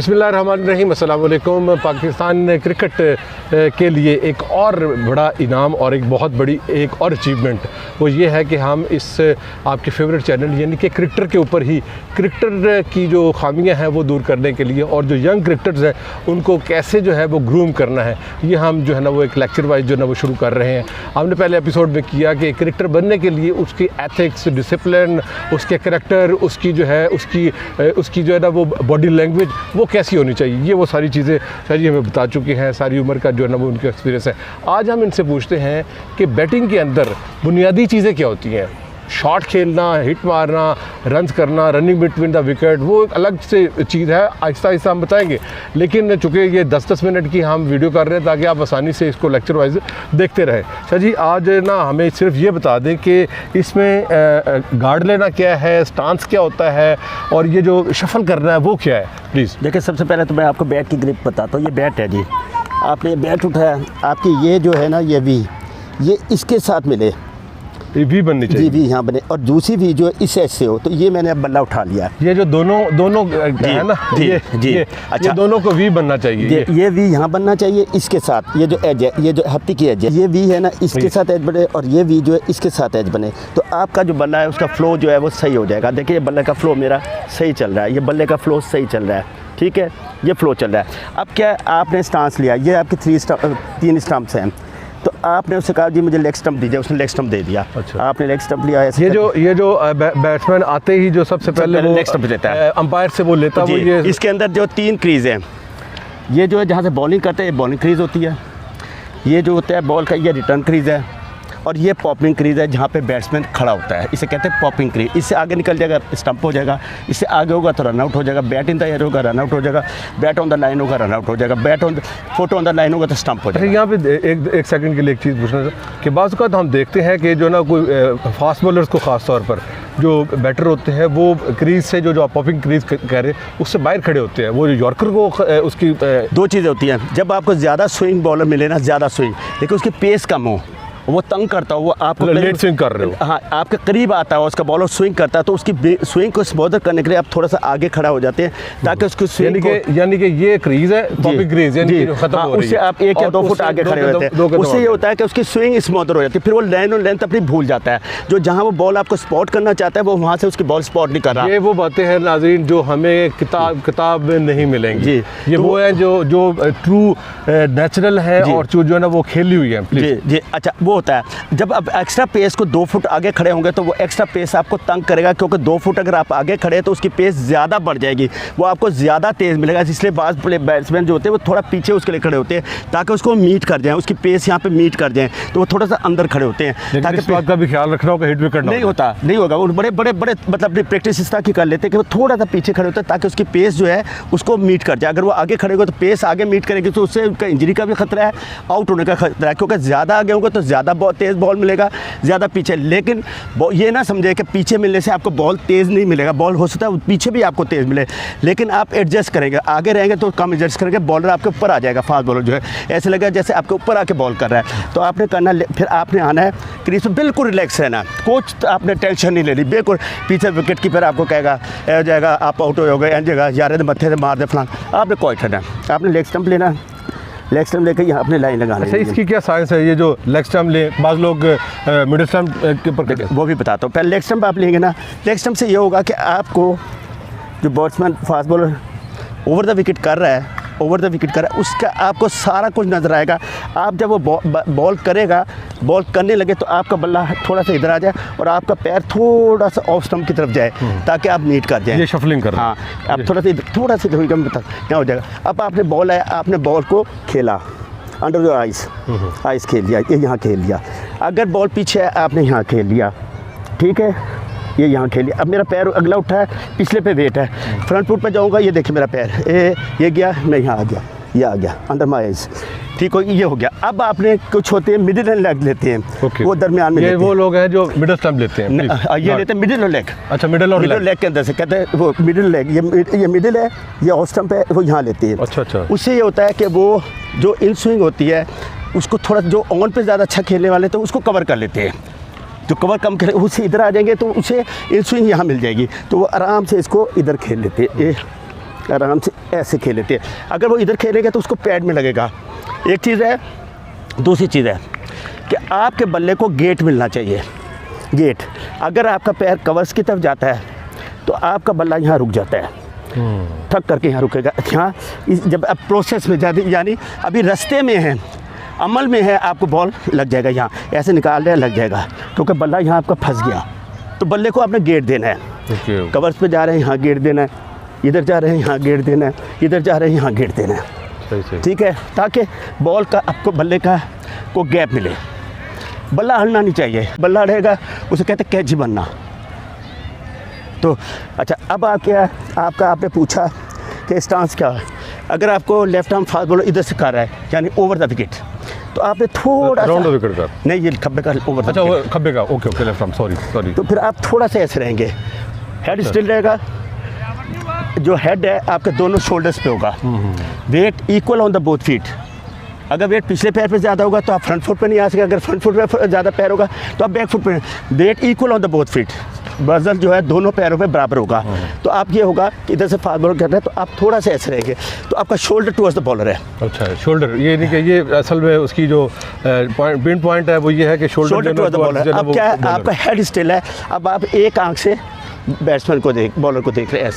बिस्मिल्लाहिर्रहमानिर्रहीम। अस्सलाम वालेकुम। पाकिस्तान क्रिकेट के लिए एक और बड़ा इनाम और एक बहुत बड़ी एक और अचीवमेंट वो ये है कि हम इस आपके फेवरेट चैनल यानी कि क्रिकेटर के ऊपर ही क्रिकेटर की जो खामियां हैं वो दूर करने के लिए और जो यंग क्रिकेटर्स हैं उनको कैसे जो है वो ग्रूम करना है, ये हम जो है ना वो एक लेक्चर वाइज जो है ना वो शुरू कर रहे हैं। हमने पहले एपिसोड में किया कि क्रिकेटर बनने के लिए उसकी एथिक्स, डिसिप्लिन, उसके करैक्टर, उसकी जो है उसकी जो है ना वो बॉडी लैंग्वेज वो कैसी होनी चाहिए, ये वो सारी चीज़ें शायद हमें बता चुके हैं। सारी उम्र का जो है ना वो उनका एक्सपीरियंस है। आज हम इनसे पूछते हैं कि बैटिंग के अंदर बुनियादी चीज़ें क्या होती हैं। शॉट खेलना, हिट मारना, रन्स करना, रनिंग बिटवीन द विकेट, वो एक अलग से चीज़ है। आहिस्ता आहिस्ता हम बताएंगे, लेकिन चूँकि ये 10-10 मिनट की हम वीडियो कर रहे हैं ताकि आप आसानी से इसको लेक्चर वाइज देखते रहें। अच्छा जी, आज ना हमें सिर्फ ये बता दें कि इसमें गार्ड लेना क्या है, स्टांस क्या होता है और ये जो शफल करना है वो क्या है, प्लीज़। देखिए, सबसे पहले तो मैं आपको बैट की ग्रिप बताता हूँ। ये बैट है जी, आपने बैट उठाया, आपकी ये जो है ना ये वी, ये इसके साथ मिले, ये वी बननी चाहिए। जी वी यहाँ बने, और दूसरी वी जो इस ऐसे से हो, तो ये मैंने अब बल्ला उठा लिया। ये जो दोनों है ना, अच्छा, ये दोनों को वी बनना चाहिए। ये वी यहाँ बनना चाहिए इसके साथ। ये जो एज है, ये जो हत्ती की एज है, ये वी है ना, इसके साथ एज बने, और ये वी जो है इसके साथ एज बने, तो आपका जो बल्ला है उसका फ्लो जो है वो सही हो जाएगा। देखिए, ये बल्ले का फ्लो मेरा सही चल रहा है, ये बल्ले का फ्लो सही चल रहा है, ठीक है, ये फ्लो चल रहा है। अब क्या, आपने स्टांस लिया, ये आपके 3 स्टंप्स हैं, तो आपने उससे कहा जी मुझे लेग स्टंप दीजिए, उसने लेग स्टंप दे दिया। अच्छा। आपने लेग स्टंप लिया। ये जो बैट्समैन आते ही जो सबसे पहले वो लेग स्टंप लेता है, अंपायर से वो लेता है, वो ये इसके अंदर जो 3 क्रीज हैं, ये जो है जहाँ से बॉलिंग करते हैं बॉलिंग क्रीज होती है, ये जो होता है बॉल का ये रिटर्न क्रीज है, और ये पॉपिंग क्रीज है जहाँ पे बैट्समैन खड़ा होता है, इसे कहते हैं पॉपिंग क्रीज। इससे आगे निकल जाएगा स्टंप हो जाएगा, इससे आगे होगा तो रन आउट हो जाएगा, बैट इन द एयर होगा रन आउट हो जाएगा, बैट ऑन द लाइन होगा रन आउट हो जाएगा, bat on photo on the line होगा तो स्टंप हो जाएगा। यहाँ पे एक सेकंड के लिए एक चीज़ पूछना था कि बाज़ औक़ात हम देखते हैं कि जो ना कोई फास्ट बॉलर्स को ख़ास तौर पर जो बैटर होते हैं वो क्रीज से जो आप पॉपिंग क्रीज कह रहे हैं उससे बाहर खड़े होते हैं, वो यॉर्कर को उसकी 2 चीज़ें होती हैं। जब आपको ज़्यादा स्विंग बॉलर मिले ना, ज़्यादा स्विंग, लेकिन उसकी पेस कम हो, वो तंग करता हो, वो आपको लेट स्विंग कर रहे हो, हाँ, आपके करीब आता है, उसका बॉलर स्विंग करता है, तो उसकी स्विंग को स्मॉदर करने के लिए आप थोड़ा सा आगे खड़ा हो जाते हैं ताकि उसको स्विंग यानी कि ये क्रीज है पॉपिंग क्रीज, यानी कि खत्म हो रही है, उससे आप 1 या 2 फुट आगे खड़े होते हैं, उससे ये होता है कि उसकी स्विंग स्मॉदर हो जाती है, फिर वो लाइन और लेंथ अपनी भूल जाता है, जो जहाँ वो बॉल आपको स्पॉट करना चाहता है वो वहाँ से उसकी बॉल स्पॉट नहीं कर रहा। ये वो बातें हैं नाज़रीन जो हमें किताब में नहीं मिलेंगी, ये वो है जो ट्रू नेचुरल है और जो है ना वो खेली हुई है। जी, अच्छा, वो होता है जब आप एक्स्ट्रा पेस को 2 फुट आगे खड़े होंगे तो वो एक्स्ट्रा पेस आपको तंग करेगा, क्योंकि 2 फुट अगर आप आगे खड़े हैं तो उसकी पेस ज़्यादा बढ़ जाएगी, वो आपको ज़्यादा तेज़ मिलेगा। इसलिए बाज़ बैट्समैन जो होते हैं वो थोड़ा पीछे उसके लिए खड़े होते हैं ताकि उसको मीट कर जाएँ, उसकी पेस यहाँ पे मीट कर जाएँ, तो वो थोड़ा सा अंदर खड़े होते हैं ताकि इस बात का भी ख्याल रखना होगा, हिट विकेट नहीं होगा। वो बड़े मतलब अपनी प्रैक्टिस इस तरह की कर लेते हैं कि वो थोड़ा सा पीछे खड़े होते हैं ताकि उसकी पेस जो है उसको मीट कर जाए। अगर वो आगे खड़े होगा तो पेस आगे मीट करेगी तो उससे उनका इंजरी का भी खतरा है, आउट होने का खतरा है, क्योंकि ज़्यादा आगे होगा तो ज़्यादा तेज़ बॉल मिलेगा, ज़्यादा पीछे। लेकिन ये ना समझे कि पीछे मिलने से आपको बॉल तेज़ नहीं मिलेगा, बॉल हो सकता है पीछे भी आपको तेज़ मिले, लेकिन आप एडजस्ट करेंगे, आगे रहेंगे तो कम एडजस्ट करेंगे, बॉलर आपके ऊपर आ जाएगा, फास्ट बॉलर जो है ऐसे लगेगा जैसे आपके ऊपर आके बॉल कर रहा है। तो आपने करना, फिर आपने आना है क्रीज पर, बिल्कुल रिलैक्स रहना, कोच आपने टेंशन नहीं लेनी, बिल्कुल। पीछे विकेट कीपर आपको कहेगा हो जाएगा, आप आउट हो गए, एन जगह यार मत्थे से मार दे फलान, आपने कोई ठहरना, आपने लेग स्टंप लेना, लेग स्टंप लेकर यहाँ अपने लाइन लगाना। अच्छा, इसकी क्या साइंस है, ये जो लेग स्टंप ले, बाज़ लोग मिडिल स्टंप के ऊपर, वो भी बताता हूँ। पहले लेग स्टंप आप लेंगे ना, लेग स्टंप से ये होगा कि आपको जो batsman fast bowler over the wicket कर रहा है उसका आपको सारा कुछ नज़र आएगा। आप जब वो बॉल करेगा, बॉल करने लगे तो आपका बल्ला थोड़ा सा इधर आ जाए और आपका पैर थोड़ा सा ऑफ स्टंप की तरफ जाए ताकि आप नीट कर जाए। ये शफलिंग कर, हाँ, आप थोड़ा सा क्या हो जाएगा। अब आपने बॉल आया, आपने बॉल को खेला अंडर योर आइस खेल लिया, ये यहाँ खेल लिया। अगर बॉल पीछे है आपने यहाँ खेल लिया, ठीक है, ये यहाँ खेल लिया। अब मेरा पैर अगला उठा है, पिछले पे वेट है, फ्रंट फुट पे जाऊँगा, ये देखिए मेरा पैर ये गया, मैं यहाँ आ गया, ये आ गया अंडर माई आइज, ठीक हो, ये हो गया। अब आपने कुछ होते हैं मिडिल एंड लेग लेते हैं, वो दरमियान में, ये वो लोग हैं जो मिडिल स्टंप लेते हैं, ये लेते हैं मिडिल और लेग। अच्छा, मिडिल और लेग के अंदर से कहते हैं वो मिडिल लेग, ये मिडिल है, ये ऑफ स्टंप है, वो यहाँ लेते हैं। अच्छा, उससे ये होता है कि वो जो इन स्विंग होती है उसको थोड़ा, जो ऑन पे ज़्यादा अच्छा खेलने वाले तो उसको कवर कर लेते हैं, जो कवर कम खेले उससे इधर आ जाएंगे तो उसे इन स्विंग यहाँ मिल जाएगी, तो वो आराम से इसको इधर खेल लेते हैं। आराम से ऐसे खेल लेते हैं। अगर वो इधर खेलेगा तो उसको पैड में लगेगा, एक चीज़ है। दूसरी चीज़ है कि आपके बल्ले को गेट मिलना चाहिए। गेट, अगर आपका पैर कवर्स की तरफ जाता है तो आपका बल्ला यहाँ रुक जाता है, थक करके यहाँ रुकेगा। यहाँ जब अब प्रोसेस में जाती, यानी अभी रास्ते में है, अमल में है, आपको बॉल लग जाएगा, यहाँ ऐसे निकाल रहे लग जाएगा, क्योंकि बल्ला यहाँ आपका फंस गया। तो बल्ले को आपने गेट देना है। कवर्स पे जा रहे हैं, यहाँ गेट देना है, इधर जा रहे हैं, यहाँ गेट देना है, इधर जा रहे हैं, यहाँ गेट देना है। ठीक है, ताकि बॉल का आपको बल्ले का को गैप मिले। बल्ला हड़ना नहीं चाहिए, बल्ला हड़ेगा उसे कहते हैं कैची बनना। तो अच्छा, अब आपने पूछा कि स्टांस क्या है। अगर आपको लेफ्ट आर्म फास्ट बॉलर इधर से कर रहा है, यानी ओवर द विकेट, तो आपने थोड़ा राउंड द विकेट का, नहीं ये खब्बे का ओवर, अच्छा वो खब्बे का, ओके लेफ्ट आर्म, सॉरी। तो फिर आप थोड़ा सा ऐसे रहेंगे, हेड स्टिल रहेगा, जो हेड है आपके दोनों शोल्डर्स पे होगा, weight equal on the both feet. अगर वेट पिछले पैर पे ज़्यादा होगा तो आप फ्रंट फुट पे नहीं आ सके, अगर फ्रंट फुट पे ज़्यादा पैर होगा तो आप बैक फुट पे। Weight equal on the both feet, वजन जो है दोनों पैरों पे बराबर होगा। तो आप ये होगा कि इधर से फास्ट बॉलर कर रहे हैं तो आप थोड़ा सा ऐसे रहेंगे, तो आपका शोल्डर टुवर्ड्स द बॉलर है। अच्छा, शोल्डर, ये नहीं कि ये असल में उसकी जो पिन पॉइंट है वो ये है कि शोल्डर टुवर्ड्स द बॉलर। अब क्या है, आपका हेड स्टिल है। अब आप एक आंख से बैट्समैन को बॉलर को देख रहे हैं,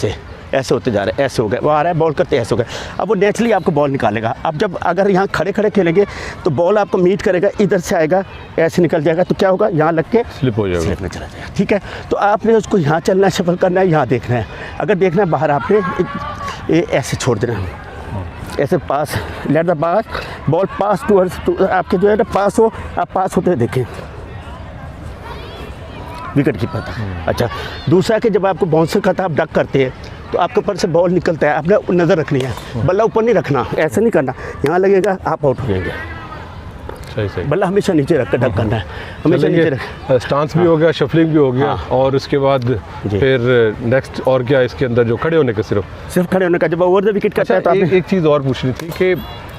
ऐसे होते जा रहे हैं, ऐसे हो गए, वो आ रहा है बॉल करते ऐसे हो गए। अब वो नेचुरली आपको बॉल निकालेगा। अब जब अगर यहाँ खड़े खड़े खेलेंगे तो बॉल आपको मीट करेगा, इधर से आएगा, ऐसे निकल जाएगा, तो क्या होगा, यहाँ लग के स्लिप हो जाएगा, स्लिप में चला जाएगा। ठीक है, तो आपने उसको यहाँ चलना है, शफल करना है, यहाँ देखना है। अगर देखना है बाहर, आपने ऐसे छोड़ देना है, ऐसे pass, let the pass ball pass towards, आपके जो है ना पास हो, आप पास होते देखें, विकेट कीपर था। अच्छा, दूसरा कि जब आपको बाउंसर करता है, आप डक करते हैं तो आपके ऊपर से बॉल निकलता है, आपने नज़र रखनी है, बल्ला ऊपर नहीं रखना, ऐसे नहीं करना, यहाँ लगेगा आप आउट हो जाएंगे। सही। बल्ला हमेशा नीचे रख कर डक करना है, हमेशा नीचे रख। स्टांस भी हो गया, शफलिंग भी हो गया, और उसके बाद फिर नेक्स्ट और क्या इसके अंदर, जो खड़े होने का, सिर्फ खड़े होने का, जब ओवर द विकेट करता है। तो एक चीज़ और पूछनी थी कि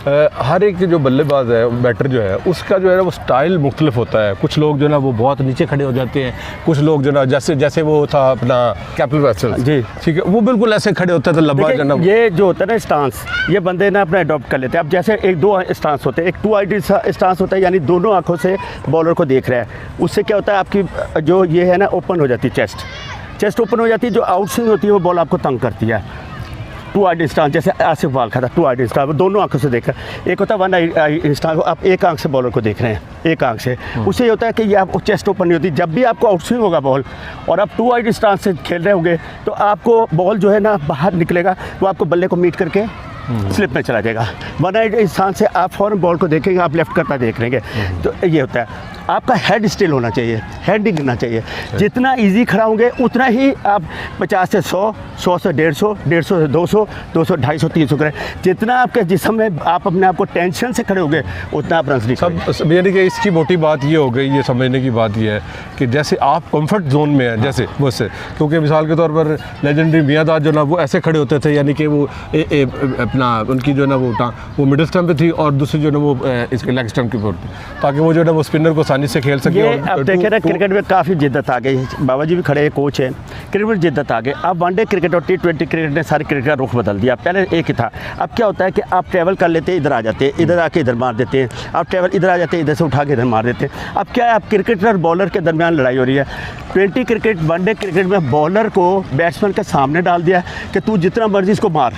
हर एक जो बल्लेबाज है, बैटर जो है, उसका जो है ना वो स्टाइल मुख्तलिफ होता है। कुछ लोग जो ना वो बहुत नीचे खड़े हो जाते हैं, कुछ लोग जो ना जैसे वो था अपना कैप्टन वेसल जी, ठीक है, वो बिल्कुल ऐसे खड़े होते हैं, तो लंबा जो ना, ये जो होता है ना स्टांस, ये बंदे ना अपना अडॉप्ट कर लेते हैं। अब जैसे एक दो स्टांस होते हैं, एक 2 आइड स्टांस होता है, यानी दोनों आंखों से बॉलर को देख रहा है। उससे क्या होता है, आपकी जो ये है ना ओपन हो जाती है, चेस्ट ओपन हो जाती है, जो आउट स्विंग होती है वो बॉल आपको तंग करती है। 2 आइड स्टांस, जैसे आसिफ वाल खाता 2 आइड स्टांस, दोनों आंखों से देख रहे हैं। एक होता है 1 आइड स्टांस, आप एक आंख से बॉलर को देख रहे हैं, एक आंख से। उससे ये होता है कि ये आप चेस्ट ओपन नहीं होती। जब भी आपको आउटस्विंग होगा बॉल और आप 2 आइड स्टांस से खेल रहे होंगे, तो आपको बॉल जो है ना बाहर निकलेगा, वो आपको बल्ले को मीट करके स्लिप में चला जाएगा। 1 आइड स्टांस से आप फौरन बॉल को देखेंगे, आप लेफ्ट करता देख लेंगे। तो ये होता है, आपका हेड स्टिल होना चाहिए, हेड नहीं गिरना चाहिए। जितना इजी खड़ा होंगे उतना ही आप 50 से 100, 100 से 150, 150 से 200, 200, 250, 300 करें। जितना आपके जिस्म में आप अपने आप को टेंशन से खड़े होंगे, उतना आप रन सब। यानी कि इसकी मोटी बात ये हो गई, ये समझने की बात ये है कि जैसे आप कंफर्ट जोन में हैं, जैसे वैसे, क्योंकि मिसाल के तौर पर लेजेंडरी मियाँदाद जो ना वो ऐसे खड़े होते थे, यानी कि वो अपना उनकी जो ना वो मिडिल स्टंप पे थी और दूसरी जो ना वो इसके लेग स्टंप के ऊपर थी, ताकि वो जो ना वो स्पिनर को आसानी से खेल सके। अब देखें ना, क्रिकेट में काफ़ी जिद्दत आ गई। बाबा जी भी खड़े हैं, कोच हैं, क्रिकेट में जिद्दत आ गई। अब वनडे क्रिकेट और T20 क्रिकेट ने सारे क्रिकेट का रुख बदल दिया। पहले एक ही था, अब क्या होता है कि आप ट्रैवल कर लेते हैं, इधर आ जाते हैं, इधर आके इधर मार देते हैं, आप ट्रैवल इधर आ जाते हैं, इधर से उठा के इधर मार देते हैं। अब क्या है, आप क्रिकेटर और बॉलर के दरमियान लड़ाई हो रही है। 20 क्रिकेट, वनडे क्रिकेट में बॉलर को बैट्समैन के सामने डाल दिया कि तू जितना मर्जी इसको मार,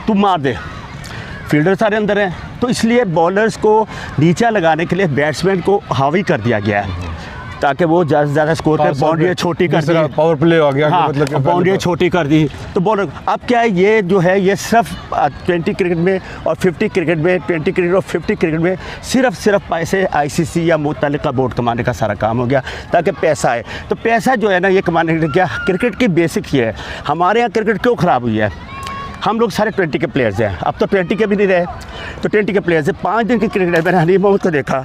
तू मार दे, फील्डर सारे अंदर हैं। तो इसलिए बॉलर्स को नीचा लगाने के लिए बैट्समैन को हावी कर दिया गया है, ताकि वो ज़्यादा से ज़्यादा स्कोर पे बाउंड्री छोटी कर दी, पावर प्ले हो गया। हाँ, मतलब बाउंड्री छोटी कर दी तो बॉलर। अब क्या है, ये जो है ये सिर्फ 20 क्रिकेट में और 50 क्रिकेट में, 20 क्रिकेट और 50 क्रिकेट में सिर्फ पैसे ICC या मुतल्लिका बोर्ड कमाने का सारा काम हो गया, ताकि पैसा आए। तो पैसा जो है ना, ये कमाने के लिए क्या, क्रिकेट की बेसिक ये है। हमारे यहाँ क्रिकेट क्यों ख़राब हुई है, हम लोग सारे 20 के प्लेयर्स हैं, अब तो 20 के भी नहीं रहे, तो 20 के प्लेयर्स हैं। 5 दिन की क्रिकेट है। मैंने हनीफ मोहम्मद को देखा,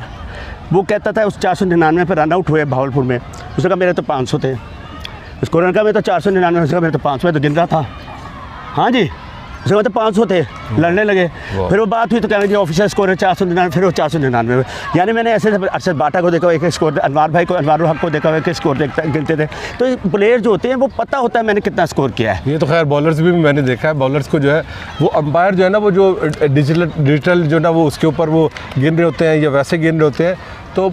वो कहता था उस 499 पर रन आउट हुए भावलपुर में, उसने कहा मेरे तो 500 थे। उसको रन का मैं तो 499, उसका मेरे तो 500, मैं तो गिन रहा था। हाँ जी, उसके बाद 500 थे, लड़ने लगे। फिर वो बात हुई तो कहने जी ऑफिशियल स्कोर है 499, फिर वो 499। यानी मैंने ऐसे अरशद बाटा को देखा, एक स्कोर, अनवार भाई को, अनवारुल हक को देखा, एक स्कोर गिनते थे। तो प्लेयर जो होते हैं वो पता होता है मैंने कितना स्कोर किया है। ये तो खैर बॉलर्स भी मैंने देखा है, बॉलर्स को जो है वो अंपायर जो है ना, वो जो डिजिटल जो ना वो उसके ऊपर वो गिन रहे होते हैं या वैसे गिन रहे होते हैं, तो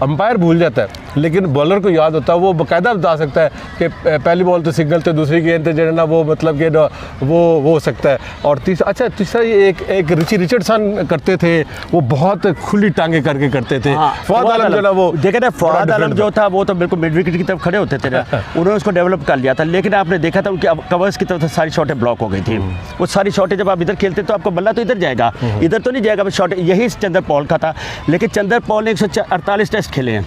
अंपायर भूल जाता है, लेकिन बॉलर को याद होता है। वो बाकायदा बता सकता है कि पहली बॉल तो सिंगल थे, दूसरी गेंद थे जो ना वो मतलब कि वो हो सकता है। और तीसरा ये एक रिची रिचर्डसन करते थे, वो बहुत खुली टांगे करके करते थे। फवाद आलम जो ना वो देखे ना, फवाद आलम जो था वो तो बिल्कुल मिड विकेट की तरफ खड़े होते थे ना, उन्होंने उसको डेवलप कर लिया था। लेकिन आपने देखा था उनकी कवर्स की तरफ सारी शॉटें ब्लॉक हो गई थी। वो सारी शॉटें जब आप इधर खेलते तो आपको बल्ला तो इधर जाएगा, इधर तो नहीं जाएगा शॉट। यही चंदर पॉल का था, लेकिन चंदर पॉल 148 टेस्ट खेले हैं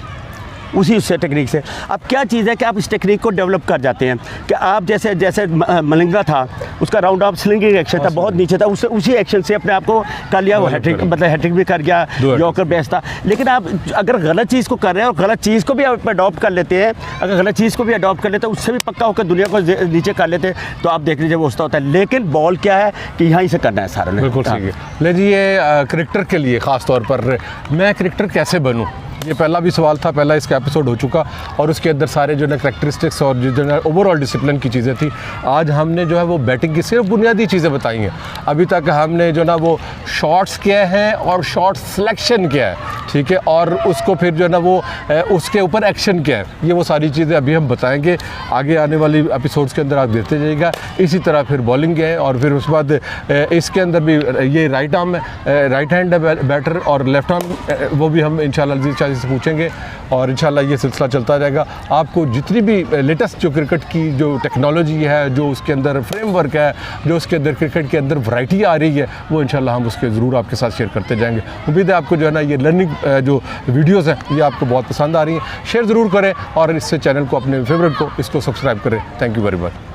उसी टेक्निक से। अब क्या चीज़ है कि आप इस टेक्निक को डेवलप कर जाते हैं कि आप जैसे मलिंगा था, उसका राउंड ऑफ स्लिंगिंग एक्शन था, बहुत नीचे था, उससे उसी एक्शन से अपने आप को कर लिया। वो हैट्रिक, मतलब हैट्रिक भी कर गया, यॉर्कर बेस्ट था। लेकिन आप अगर गलत चीज़ को कर रहे हैं और गलत चीज़ को भी आप अडॉप्ट कर लेते हैं, अगर गलत चीज़ को भी अडॉप्ट कर लेते हैं, उससे भी पक्का होकर दुनिया को नीचे कर लेते हैं, तो आप देख लीजिए वो उसका होता है। लेकिन बॉल क्या है कि यहाँ से करना है सारा। बिल्कुल सही है। ले जी, ये क्रिकेटर के लिए ख़ास तौर पर मैं क्रिकेटर कैसे बनूँ, ये पहला भी सवाल था, पहला इसका एपिसोड हो चुका, और उसके अंदर सारे जो है करैक्टरिस्टिक्स और जो है ओवरऑल डिसिप्लिन की चीज़ें थी। आज हमने जो है वो बैटिंग की सिर्फ बुनियादी चीज़ें बताई हैं। अभी तक हमने जो ना वो शॉट्स क्या हैं और शॉट सिलेक्शन क्या है, ठीक है, और उसको फिर जो है ना वो उसके ऊपर एक्शन क्या है, ये वो सारी चीज़ें अभी हम बताएंगे आगे आने वाली एपिसोड्स के अंदर। आप देखते जाइएगा। इसी तरह फिर बॉलिंग है, और फिर उसके बाद इसके अंदर भी ये राइट आर्म है, राइट हैंड बैटर, और लेफ्ट आर्म वो भी हम इंशाल्लाह से पूछेंगे, और इंशाल्लाह ये सिलसिला चलता रहेगा। आपको जितनी भी लेटेस्ट जो क्रिकेट की जो टेक्नोलॉजी है, जो उसके अंदर फ्रेमवर्क है, जो उसके अंदर क्रिकेट के अंदर वैरायटी आ रही है, वो इंशाल्लाह हम उसके ज़रूर आपके साथ शेयर करते जाएंगे। उम्मीद है आपको जो है ना ये लर्निंग जो वीडियोज़ हैं ये आपको बहुत पसंद आ रही हैं। शेयर ज़रूर करें और इससे चैनल को, अपने फेवरेट को, इसको सब्सक्राइब करें। Thank you very much.